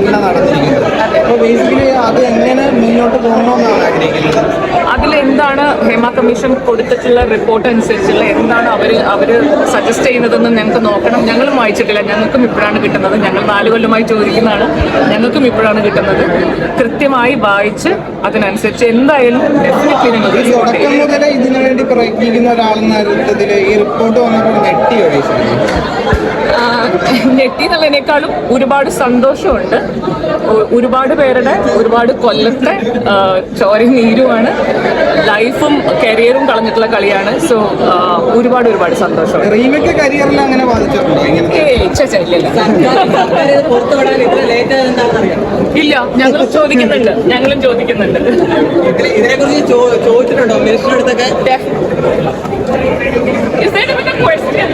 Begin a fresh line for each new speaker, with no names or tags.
സംഘടന നടത്തിയിരിക്കുന്നത്. അപ്പോൾ ബേസിക്കലി അത് എങ്ങനെ മുന്നോട്ട് പോകണമെന്നാണ് ആഗ്രഹിക്കുന്നത്.
അതിലെന്താണ് ഹേമ കമ്മീഷൻ കൊടുത്തിട്ടുള്ള റിപ്പോർട്ട് അനുസരിച്ചുള്ള എന്താണ് അവർ സജസ്റ്റ് ചെയ്യുന്നതെന്ന് ഞങ്ങൾക്ക് നോക്കണം. ഞങ്ങളും വായിച്ചിട്ടില്ല, ഞങ്ങൾക്കും ഇപ്പോഴാണ് കിട്ടുന്നത്. ഞങ്ങൾ 4 കൊല്ലമായി ചോദിക്കുന്നതാണ്, ഞങ്ങൾക്കും ഇപ്പോഴാണ് കിട്ടുന്നത്. കൃത്യമായി വായിച്ച് അതിനനുസരിച്ച് എന്തായാലും ഡെഫിനറ്റ്ലി ഞങ്ങൾ
തുടക്കം മുതലേ ഇതിനു വേണ്ടി പ്രയത്നിക്കുന്ന ഒരാളെന്ന അർത്ഥത്തിൽ ഈ റിപ്പോർട്ട് വന്നപ്പോൾ ഞെട്ടിയോ?
ഞെട്ടി എന്നുള്ളതിനേക്കാളും ഒരുപാട് സന്തോഷമുണ്ട്. ഒരുപാട് പേരുടെ ഒരുപാട് കൊല്ലത്തെ ചോരയും നീരുമാണ്, ലൈഫും കരിയറും കളഞ്ഞിട്ടുള്ള കളിയാണ്. സോ ഒരുപാട് സന്തോഷം.
റീമേക്ക് കരിയറിൽ അങ്ങനെ ബാധിച്ചിട്ടുണ്ടോ?
ഇല്ല, ഞങ്ങളും ചോദിക്കുന്നുണ്ട്.
ഇതിനെക്കുറിച്ച് ചോദിച്ചിട്ടുണ്ടോ മിനിസ്റ്ററുടെ അടുത്തൊക്കെ?
Is that even a question?